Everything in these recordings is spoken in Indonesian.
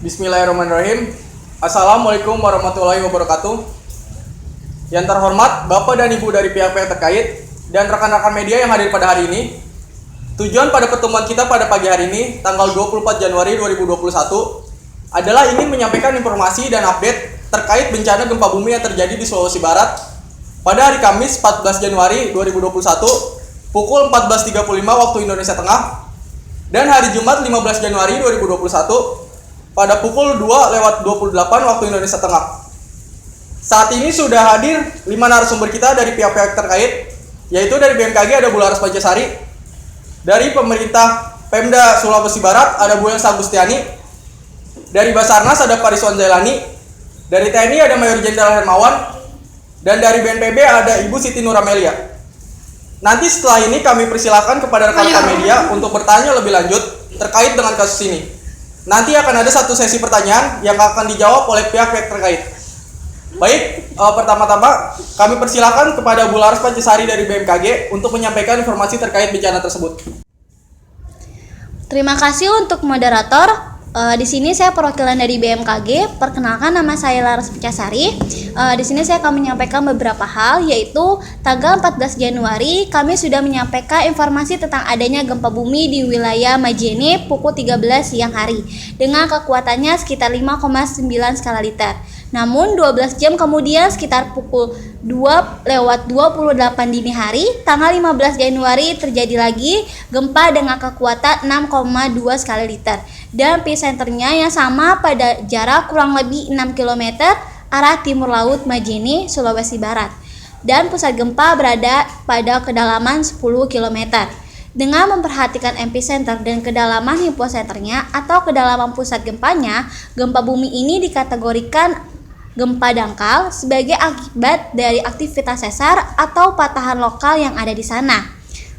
Bismillahirrahmanirrahim. Assalamualaikum warahmatullahi wabarakatuh. Yang terhormat Bapak dan Ibu dari pihak-pihak terkait dan rekan-rekan media yang hadir pada hari ini. Tujuan pada pertemuan kita pada pagi hari ini, tanggal 24 Januari 2021, adalah ingin menyampaikan informasi dan update terkait bencana gempa bumi yang terjadi di Sulawesi Barat pada hari Kamis 14 Januari 2021 pukul 14.35 waktu Indonesia Tengah dan hari Jumat 15 Januari 2021 pada pukul 2:28 waktu Indonesia Tengah. Saat ini sudah hadir 5 narasumber kita dari pihak-pihak terkait, yaitu dari BMKG ada Bu Laras Pancasari, dari pemerintah Pemda Sulawesi Barat ada Bu Elsa Agustiani, dari Basarnas ada Pak Rizwan Zailani, dari TNI ada Mayor Jenderal Hermawan, dan dari BNPB ada Ibu Siti Nuramelia. Nanti setelah ini kami persilakan kepada rekan-rekan media untuk bertanya lebih lanjut terkait dengan kasus ini. Nanti akan ada satu sesi pertanyaan yang akan dijawab oleh pihak-pihak terkait. Baik, pertama-tama kami persilakan kepada Bu Laras Pancasari dari BMKG untuk menyampaikan informasi terkait bencana tersebut. Terima kasih untuk moderator. Di sini saya perwakilan dari BMKG. Perkenalkan, nama saya Laras Pancasari. Di sini saya akan menyampaikan beberapa hal, yaitu tanggal 14 Januari kami sudah menyampaikan informasi tentang adanya gempa bumi di wilayah Majene pukul 13 siang hari dengan kekuatannya sekitar 5,9 skala Richter. Namun 12 jam kemudian sekitar pukul 2:28 dini hari tanggal 15 Januari terjadi lagi gempa dengan kekuatan 6,2 skala Richter dan epicenternya yang sama pada jarak kurang lebih 6 km arah timur laut Majene, Sulawesi Barat, dan pusat gempa berada pada kedalaman 10 km. Dengan memperhatikan epicenter dan kedalaman hipocenternya atau kedalaman pusat gempanya, gempa bumi ini dikategorikan gempa dangkal sebagai akibat dari aktivitas sesar atau patahan lokal yang ada di sana.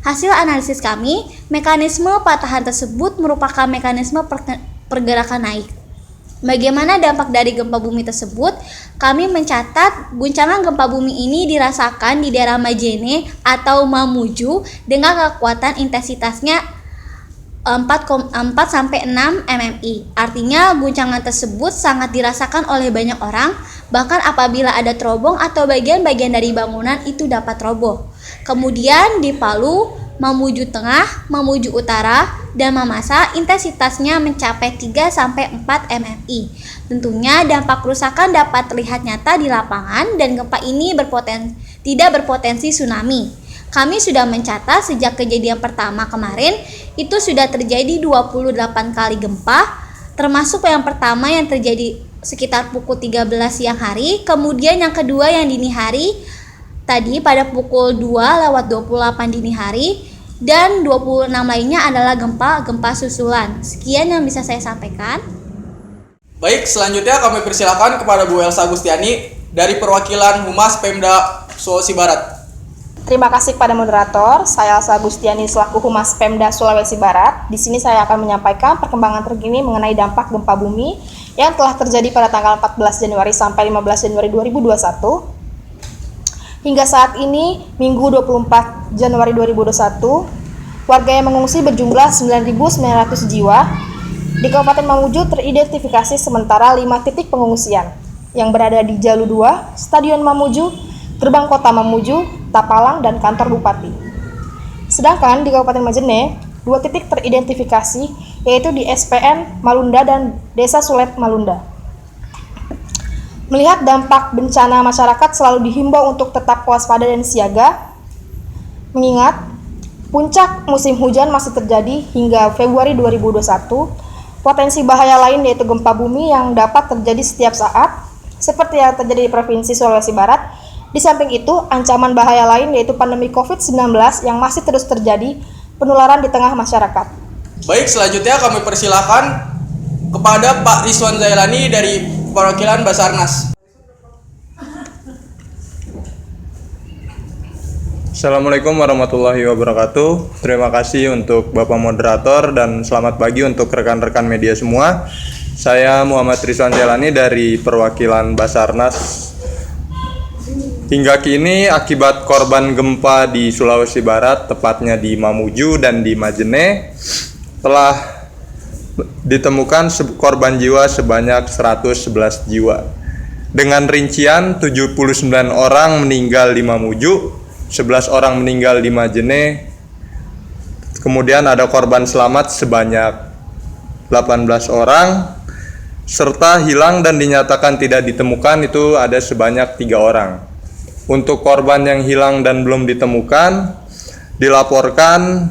Hasil analisis kami, mekanisme patahan tersebut merupakan mekanisme pergerakan naik. Bagaimana dampak dari gempa bumi tersebut? Kami mencatat guncangan gempa bumi ini dirasakan di daerah Majene atau Mamuju dengan kekuatan intensitasnya 4,6 mmi. Artinya guncangan tersebut sangat dirasakan oleh banyak orang, bahkan apabila ada terobong atau bagian-bagian dari bangunan itu dapat roboh. Kemudian di Palu, Mamuju Tengah, Mamuju Utara, dan Mamasa intensitasnya mencapai 3-4 mmi. Tentunya dampak kerusakan dapat terlihat nyata di lapangan dan gempa ini tidak berpotensi tsunami. Kami sudah mencatat sejak kejadian pertama kemarin itu sudah terjadi 28 kali gempa, termasuk yang pertama yang terjadi sekitar pukul 13 siang hari, kemudian yang kedua yang dini hari tadi pada pukul 2:28 dini hari, dan 26 lainnya adalah gempa susulan. Sekian yang bisa saya sampaikan. Baik, selanjutnya kami persilakan kepada Bu Elsa Agustiani dari perwakilan Humas Pemda Sulawesi Barat. Terima kasih kepada moderator. Saya Elsa Agustiani selaku Humas Pemda Sulawesi Barat. Di sini saya akan menyampaikan perkembangan terkini mengenai dampak gempa bumi yang telah terjadi pada tanggal 14 Januari sampai 15 Januari 2021. Hingga saat ini, Minggu 24 Januari 2021, warga yang mengungsi berjumlah 9.900 jiwa. Di Kabupaten Mamuju teridentifikasi sementara 5 titik pengungsian yang berada di Jalu 2, Stadion Mamuju, Gerbang Kota Mamuju, Tapalang, dan kantor Bupati. Sedangkan di Kabupaten Majene, 2 titik teridentifikasi yaitu di SPN Malunda dan Desa Sulet Malunda. Melihat dampak bencana, masyarakat selalu dihimbau untuk tetap waspada dan siaga, mengingat puncak musim hujan masih terjadi hingga Februari 2021. Potensi bahaya lain yaitu gempa bumi yang dapat terjadi setiap saat, seperti yang terjadi di Provinsi Sulawesi Barat. Di samping itu, ancaman bahaya lain yaitu pandemi COVID-19 yang masih terus terjadi, penularan di tengah masyarakat. Baik, selanjutnya kami persilakan kepada Pak Rizwan Zailani dari perwakilan Basarnas. Assalamualaikum warahmatullahi wabarakatuh. Terima kasih untuk Bapak Moderator dan selamat pagi untuk rekan-rekan media semua. Saya Muhammad Rizwan Zailani dari perwakilan Basarnas. Hingga kini akibat korban gempa di Sulawesi Barat, tepatnya di Mamuju dan di Majene, telah ditemukan korban jiwa sebanyak 111 jiwa. Dengan rincian 79 orang meninggal di Mamuju, 11 orang meninggal di Majene, kemudian ada korban selamat sebanyak 18 orang, serta hilang dan dinyatakan tidak ditemukan itu ada sebanyak 3 orang. Untuk korban yang hilang dan belum ditemukan, dilaporkan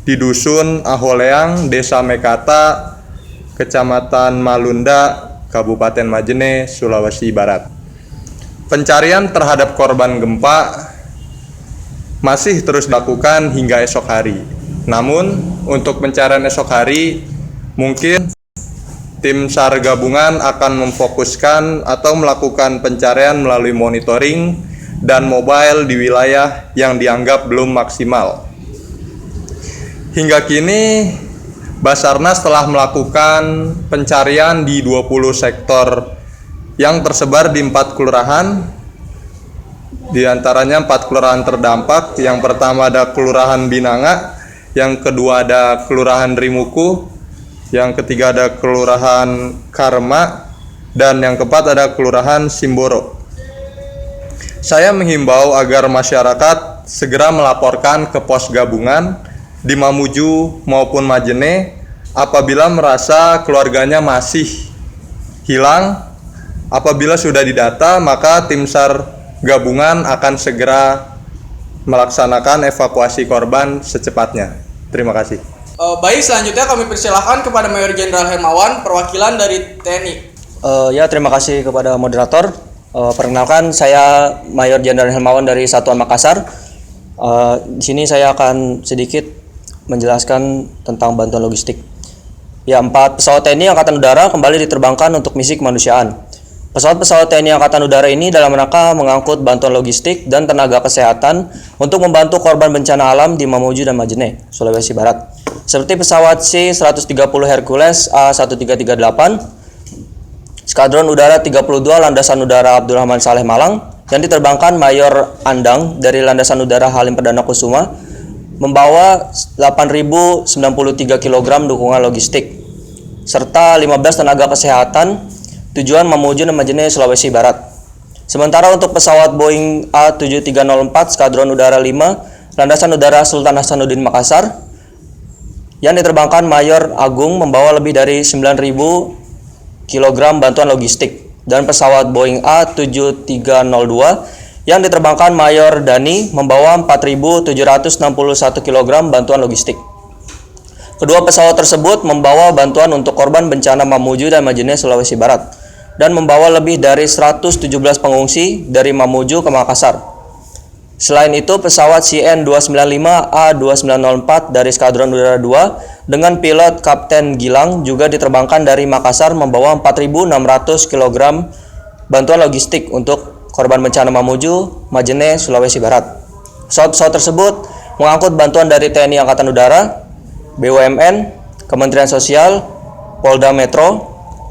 di Dusun Aholeang, Desa Mekata, Kecamatan Malunda, Kabupaten Majene, Sulawesi Barat. Pencarian terhadap korban gempa masih terus dilakukan hingga esok hari. Namun, untuk pencarian esok hari, mungkin tim SAR gabungan akan memfokuskan atau melakukan pencarian melalui monitoring dan mobile di wilayah yang dianggap belum maksimal. Hingga kini, Basarnas telah melakukan pencarian di 20 sektor yang tersebar di 4 kelurahan. Di antaranya 4 kelurahan terdampak. Yang pertama ada Kelurahan Binanga, yang kedua ada Kelurahan Rimuku, yang ketiga ada Kelurahan Karma, dan yang keempat ada Kelurahan Simboro. Saya menghimbau agar masyarakat segera melaporkan ke pos gabungan di Mamuju maupun Majene apabila merasa keluarganya masih hilang. Apabila sudah didata, maka tim SAR gabungan akan segera melaksanakan evakuasi korban secepatnya. Terima kasih. Baik, selanjutnya kami persilahkan kepada Mayor Jenderal Hermawan, perwakilan dari TNI. Ya, terima kasih kepada moderator. Perkenalkan, saya Mayor Jenderal Hermawan dari Satuan Makassar. Di sini saya akan sedikit menjelaskan tentang bantuan logistik. Ya, 4 pesawat TNI Angkatan Udara kembali diterbangkan untuk misi kemanusiaan. Pesawat-pesawat TNI Angkatan Udara ini dalam rangka mengangkut bantuan logistik dan tenaga kesehatan untuk membantu korban bencana alam di Mamuju dan Majene, Sulawesi Barat. Seperti pesawat C-130 Hercules A1338, Skadron Udara 32 Landasan Udara Abdurrahman Saleh Malang yang diterbangkan Mayor Andang dari Landasan Udara Halim Perdana Kusuma, membawa 8.093 kg dukungan logistik, serta 15 tenaga kesehatan tujuan Mamuju dan Majene, Sulawesi Barat. Sementara untuk pesawat Boeing A7304 Skadron Udara 5 Landasan Udara Sultan Hasanuddin Makassar yang diterbangkan Mayor Agung membawa lebih dari 9.000 kg bantuan logistik, dan pesawat Boeing A7302 yang diterbangkan Mayor Dani membawa 4.761 kg bantuan logistik. Kedua pesawat tersebut membawa bantuan untuk korban bencana Mamuju dan Majene, Sulawesi Barat, dan membawa lebih dari 117 pengungsi dari Mamuju ke Makassar. Selain itu, pesawat CN-295A2904 dari Skadron Udara 2 dengan pilot Kapten Gilang juga diterbangkan dari Makassar membawa 4.600 kg bantuan logistik untuk korban bencana Mamuju, Majene, Sulawesi Barat. Pesawat-pesawat tersebut mengangkut bantuan dari TNI Angkatan Udara, BUMN, Kementerian Sosial, Polda Metro,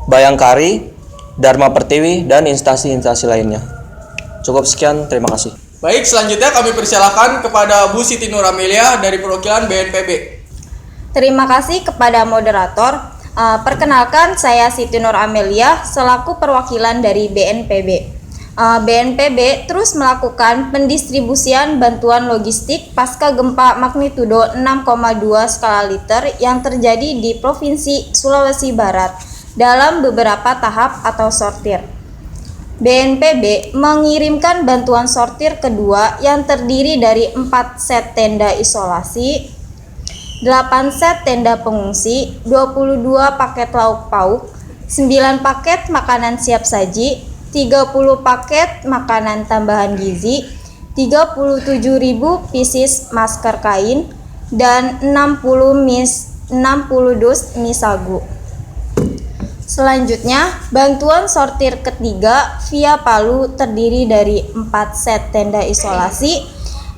Bayangkari, Dharma Pertiwi, dan instansi-instansi lainnya. Cukup sekian, terima kasih. Baik, selanjutnya kami persilakan kepada Bu Siti Nur Amelia dari perwakilan BNPB. Terima kasih kepada moderator. Perkenalkan, saya Siti Nur Amelia selaku perwakilan dari BNPB. BNPB terus melakukan pendistribusian bantuan logistik pasca gempa magnitudo 6,2 skala Richter yang terjadi di Provinsi Sulawesi Barat dalam beberapa tahap atau sortir. BNPB mengirimkan bantuan sortir kedua yang terdiri dari 4 set tenda isolasi, 8 set tenda pengungsi, 22 paket lauk pauk, 9 paket makanan siap saji, 30 paket makanan tambahan gizi, 37.000 pieces masker kain, dan 60 dus mie sagu. Selanjutnya, bantuan sortir ketiga via Palu terdiri dari 4 set tenda isolasi,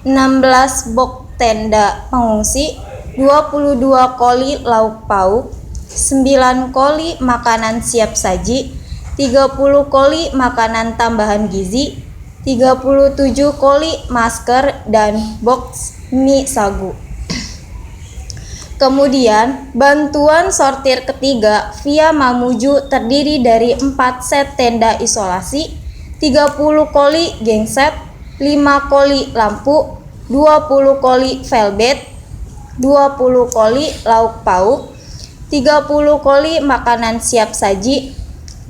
16 box tenda pengungsi, 22 koli lauk pauk, 9 koli makanan siap saji, 30 koli makanan tambahan gizi, 37 koli masker, dan box mie sagu. Kemudian, bantuan sortir ketiga via Mamuju terdiri dari 4 set tenda isolasi, 30 koli genset, 5 koli lampu, 20 koli velvet, 20 koli lauk pauk, 30 koli makanan siap saji,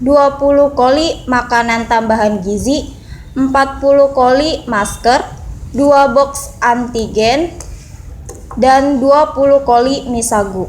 20 koli makanan tambahan gizi, 40 koli masker, 2 box antigen, dan 20 koli mie sagu.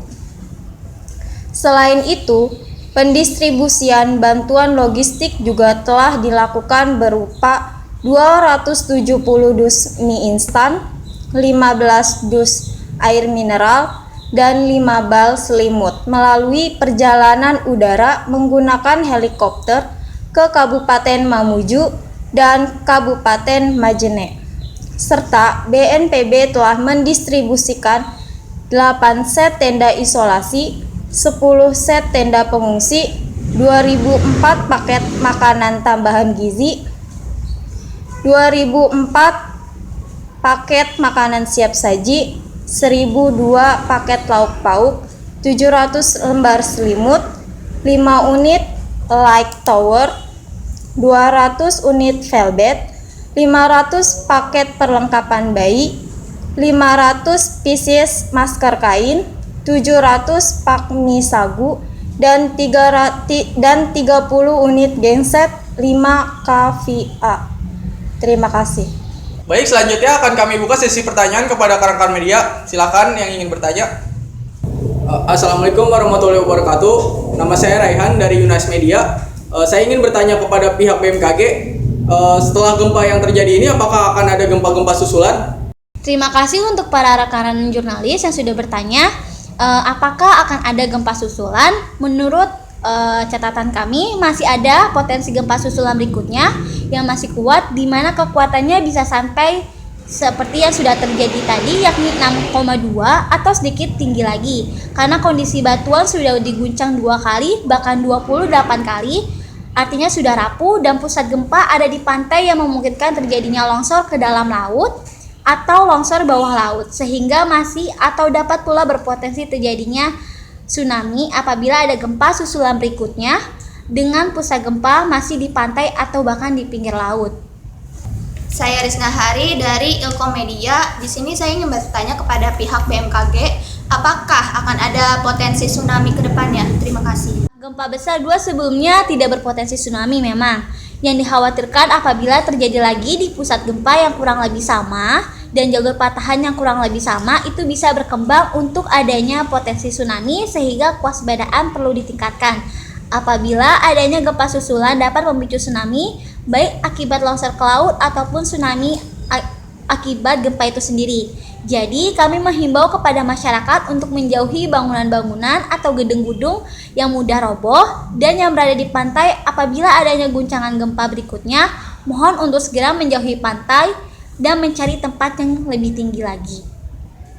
Selain itu, pendistribusian bantuan logistik juga telah dilakukan berupa 270 dus mie instan, 15 dus air mineral, dan 5 bal selimut melalui perjalanan udara menggunakan helikopter ke Kabupaten Mamuju dan Kabupaten Majene. Serta BNPB telah mendistribusikan 8 set tenda isolasi, 10 set tenda pengungsi, 2004 paket makanan tambahan gizi, 2004 paket makanan siap saji, 1002 paket lauk pauk, 700 lembar selimut, 5 unit light tower, 200 unit velvet, 500 paket perlengkapan bayi, 500 pieces masker kain, 700 pak mie sagu, dan 30 unit genset 5 kVA. Terima kasih. Baik, selanjutnya akan kami buka sesi pertanyaan kepada rekan-rekan media. Silakan yang ingin bertanya. Assalamualaikum warahmatullahi wabarakatuh. Nama saya Raihan dari Yunas Media. Saya ingin bertanya kepada pihak BMKG. Setelah gempa yang terjadi ini, apakah akan ada gempa-gempa susulan? Terima kasih untuk para rekan jurnalis yang sudah bertanya. Apakah akan ada gempa susulan? Menurut catatan kami, masih ada potensi gempa susulan berikutnya yang masih kuat, di mana kekuatannya bisa sampai seperti yang sudah terjadi tadi, yakni 6,2 atau sedikit tinggi lagi. Karena kondisi batuan sudah diguncang 2 kali, bahkan 28 kali. Artinya sudah rapuh dan pusat gempa ada di pantai yang memungkinkan terjadinya longsor ke dalam laut atau longsor bawah laut, sehingga masih atau dapat pula berpotensi terjadinya tsunami apabila ada gempa susulan berikutnya dengan pusat gempa masih di pantai atau bahkan di pinggir laut. Saya Rizna Hari dari Ilkom Media. Di sini saya ingin bertanya kepada pihak BMKG, apakah akan ada potensi tsunami ke depannya? Terima kasih. Gempa besar 2 sebelumnya tidak berpotensi tsunami memang. Yang dikhawatirkan apabila terjadi lagi di pusat gempa yang kurang lebih sama dan jalur patahan yang kurang lebih sama, itu bisa berkembang untuk adanya potensi tsunami, sehingga kewaspadaan perlu ditingkatkan. Apabila adanya gempa susulan dapat memicu tsunami, baik akibat longsor ke laut ataupun tsunami akibat gempa itu sendiri. Jadi kami menghimbau kepada masyarakat untuk menjauhi bangunan-bangunan atau gedung-gedung yang mudah roboh dan yang berada di pantai. Apabila adanya guncangan gempa berikutnya, mohon untuk segera menjauhi pantai dan mencari tempat yang lebih tinggi lagi.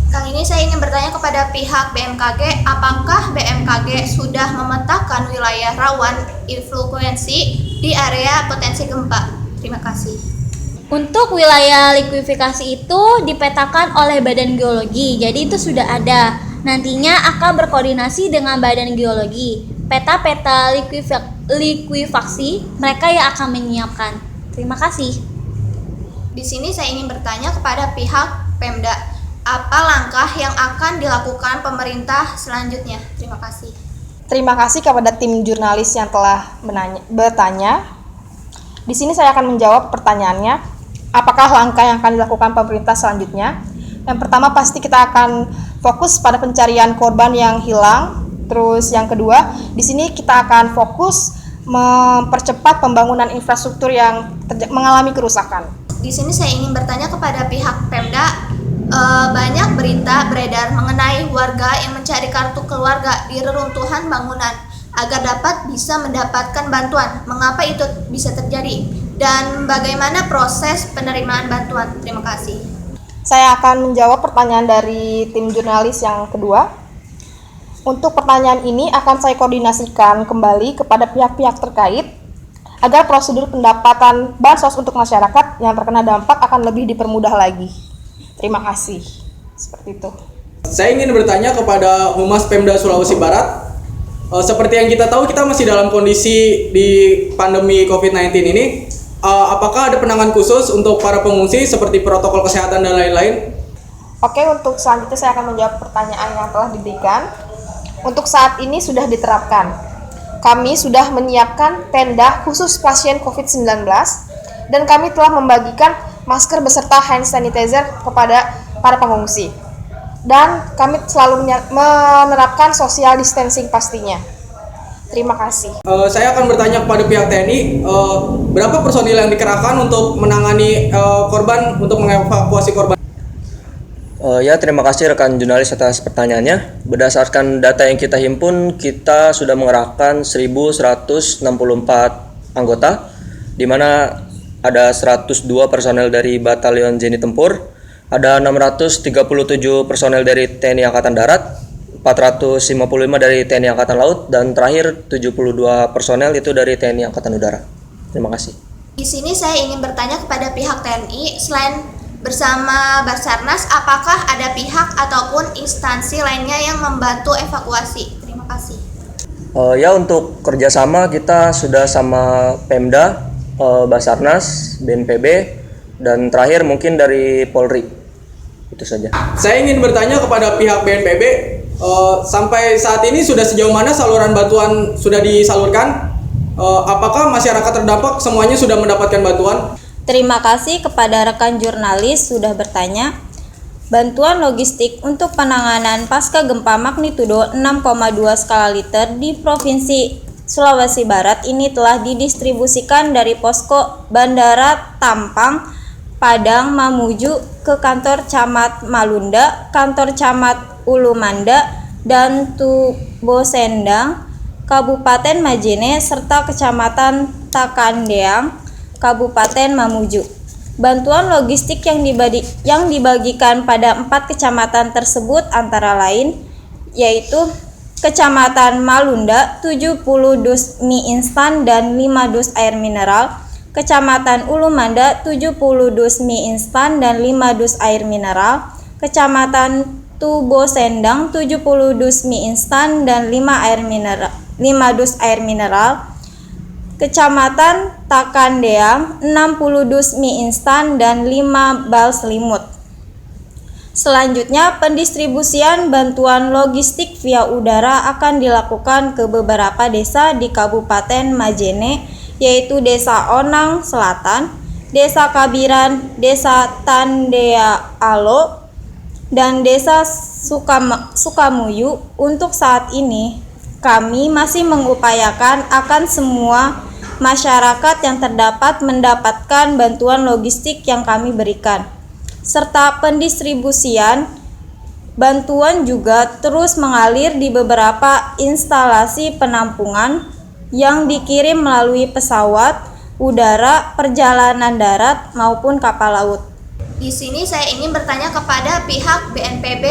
Kali ini saya ingin bertanya kepada pihak BMKG, apakah BMKG sudah memetakan wilayah rawan influensi di area potensi gempa? Terima kasih. Untuk wilayah likuifikasi itu dipetakan oleh Badan Geologi, jadi itu sudah ada. Nantinya akan berkoordinasi dengan Badan Geologi. Peta-peta likuifaksi mereka yang akan menyiapkan. Terima kasih. Di sini saya ingin bertanya kepada pihak Pemda, apa langkah yang akan dilakukan pemerintah selanjutnya? Terima kasih. Terima kasih kepada tim jurnalis yang telah bertanya. Di sini saya akan menjawab pertanyaannya. Apakah langkah yang akan dilakukan pemerintah selanjutnya? Yang pertama pasti kita akan fokus pada pencarian korban yang hilang. Terus yang kedua, di sini kita akan fokus mempercepat pembangunan infrastruktur yang mengalami kerusakan. Di sini saya ingin bertanya kepada pihak Pemda, banyak berita beredar mengenai warga yang mencari kartu keluarga di reruntuhan bangunan agar dapat bisa mendapatkan bantuan. Mengapa itu bisa terjadi? Dan bagaimana proses penerimaan bantuan? Terima kasih. Saya akan menjawab pertanyaan dari tim jurnalis yang kedua. Untuk pertanyaan ini akan saya koordinasikan kembali kepada pihak-pihak terkait agar prosedur pendapatan bansos untuk masyarakat yang terkena dampak akan lebih dipermudah lagi. Terima kasih. Seperti itu. Saya ingin bertanya kepada Humas Pemda Sulawesi Barat. Seperti yang kita tahu, kita masih dalam kondisi di pandemi COVID-19 ini. Apakah ada penanganan khusus untuk para pengungsi seperti protokol kesehatan dan lain-lain? Oke, untuk selanjutnya saya akan menjawab pertanyaan yang telah diberikan. Untuk saat ini sudah diterapkan. Kami sudah menyiapkan tenda khusus pasien COVID-19 dan kami telah membagikan masker beserta hand sanitizer kepada para pengungsi. Dan kami selalu menerapkan social distancing pastinya. Terima kasih. Saya akan bertanya kepada pihak TNI, berapa personil yang dikerahkan untuk menangani korban, untuk mengevakuasi korban? Ya, terima kasih rekan jurnalis atas pertanyaannya. Berdasarkan data yang kita himpun, kita sudah mengerahkan 1.164 anggota, di mana ada 102 personel dari Batalion Zeni Tempur, ada 637 personel dari TNI Angkatan Darat, 455 dari TNI Angkatan Laut, dan terakhir 72 personel itu dari TNI Angkatan Udara. Terima kasih. Di sini saya ingin bertanya kepada pihak TNI, selain bersama Basarnas, apakah ada pihak ataupun instansi lainnya yang membantu evakuasi? Terima kasih. Ya, untuk kerjasama kita sudah sama Pemda, Basarnas, BNPB, dan terakhir mungkin dari Polri. Itu saja. Saya ingin bertanya kepada pihak BNPB, sampai saat ini sudah sejauh mana saluran bantuan sudah disalurkan? Apakah masyarakat terdampak semuanya sudah mendapatkan bantuan? Terima kasih kepada rekan jurnalis sudah bertanya. Bantuan logistik untuk penanganan pasca gempa magnitudo 6,2 skala Richter di Provinsi Sulawesi Barat ini telah didistribusikan dari posko Bandara Tampang, Padang, Mamuju ke kantor Camat Malunda, kantor Camat Ulumanda, dan Tubosendang, Kabupaten Majene, serta Kecamatan Takandeang, Kabupaten Mamuju. Bantuan logistik yang dibagikan pada 4 kecamatan tersebut antara lain yaitu Kecamatan Malunda 70 dus mie instan dan 5 dus air mineral, Kecamatan Ulumanda 70 dus mie instan dan 5 dus air mineral, Kecamatan Tubosendang 70 dus mie instan dan 5 dus air mineral, Kecamatan Takandeang 60 dus mie instan dan 5 bal selimut. Selanjutnya, pendistribusian bantuan logistik via udara akan dilakukan ke beberapa desa di Kabupaten Majene, yaitu Desa Onang Selatan, Desa Kabiran, Desa Tandea Alo, dan Desa Sukamuyu. Untuk saat ini, kami masih mengupayakan akan semua masyarakat yang terdapat mendapatkan bantuan logistik yang kami berikan. Serta pendistribusian bantuan juga terus mengalir di beberapa instalasi penampungan yang dikirim melalui pesawat, udara, perjalanan darat, maupun kapal laut. Di sini saya ingin bertanya kepada pihak BNPB,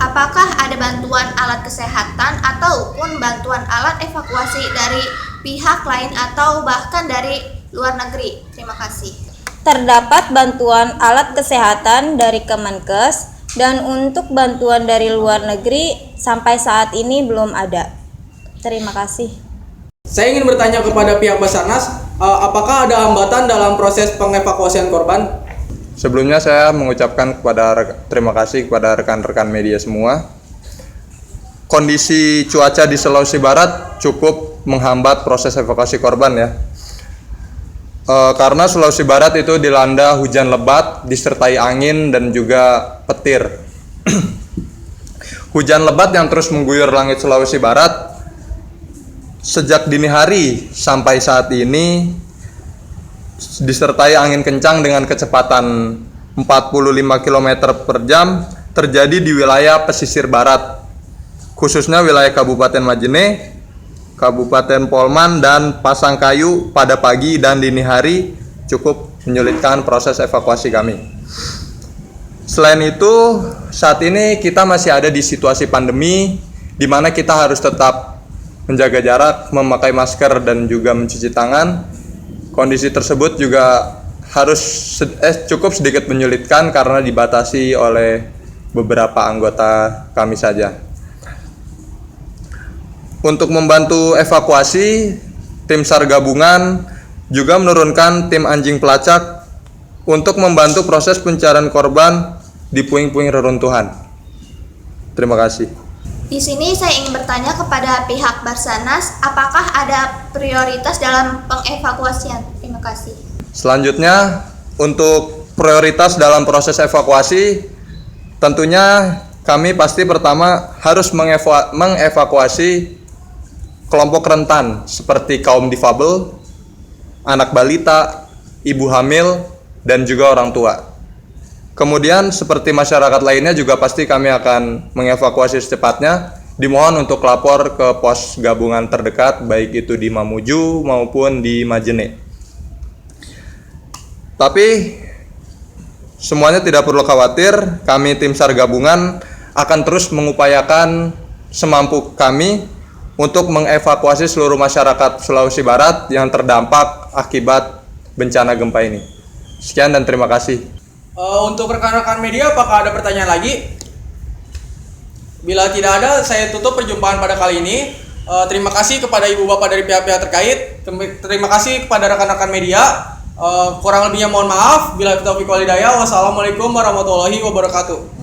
apakah ada bantuan alat kesehatan ataupun bantuan alat evakuasi dari pihak lain atau bahkan dari luar negeri? Terima kasih. terdapat bantuan alat kesehatan dari Kemenkes, dan untuk bantuan dari luar negeri sampai saat ini belum ada. Terima kasih. Saya ingin bertanya kepada pihak Basarnas, apakah ada hambatan dalam proses pengevakuasian korban? Sebelumnya saya mengucapkan terima kasih kepada rekan-rekan media semua. Kondisi cuaca di Sulawesi Barat cukup menghambat proses evakuasi korban ya. Karena Sulawesi Barat itu dilanda hujan lebat disertai angin dan juga petir. Hujan lebat yang terus mengguyur langit Sulawesi Barat sejak dini hari sampai saat ini disertai angin kencang dengan kecepatan 45 km per jam terjadi di wilayah pesisir barat, khususnya wilayah Kabupaten Majene, Kabupaten Polman, dan Pasangkayu pada pagi dan dini hari cukup menyulitkan proses evakuasi kami. Selain itu, saat ini kita masih ada di situasi pandemi di mana kita harus tetap menjaga jarak, memakai masker, dan juga mencuci tangan. Kondisi tersebut juga harus cukup sedikit menyulitkan karena dibatasi oleh beberapa anggota kami saja. Untuk membantu evakuasi, tim SAR gabungan juga menurunkan tim anjing pelacak untuk membantu proses pencarian korban di puing-puing reruntuhan. Terima kasih. Di sini saya ingin bertanya kepada pihak Basarnas, apakah ada prioritas dalam pengevakuasian? Terima kasih. Selanjutnya, untuk prioritas dalam proses evakuasi, tentunya kami pasti pertama harus mengevakuasi kelompok rentan seperti kaum difabel, anak balita, ibu hamil, dan juga orang tua. Kemudian seperti masyarakat lainnya juga pasti kami akan mengevakuasi secepatnya. Dimohon untuk lapor ke pos gabungan terdekat, baik itu di Mamuju maupun di Majene. Tapi semuanya tidak perlu khawatir, kami tim SAR gabungan akan terus mengupayakan semampu kami untuk mengevakuasi seluruh masyarakat Sulawesi Barat yang terdampak akibat bencana gempa ini. Sekian dan terima kasih. Untuk rekan-rekan media, apakah ada pertanyaan lagi? Bila tidak ada, saya tutup perjumpaan pada kali ini. Terima kasih kepada ibu bapak dari pihak-pihak terkait. Terima kasih kepada rekan-rekan media. Kurang lebihnya mohon maaf. Bila taufiq wal hidayah. Wassalamualaikum warahmatullahi wabarakatuh.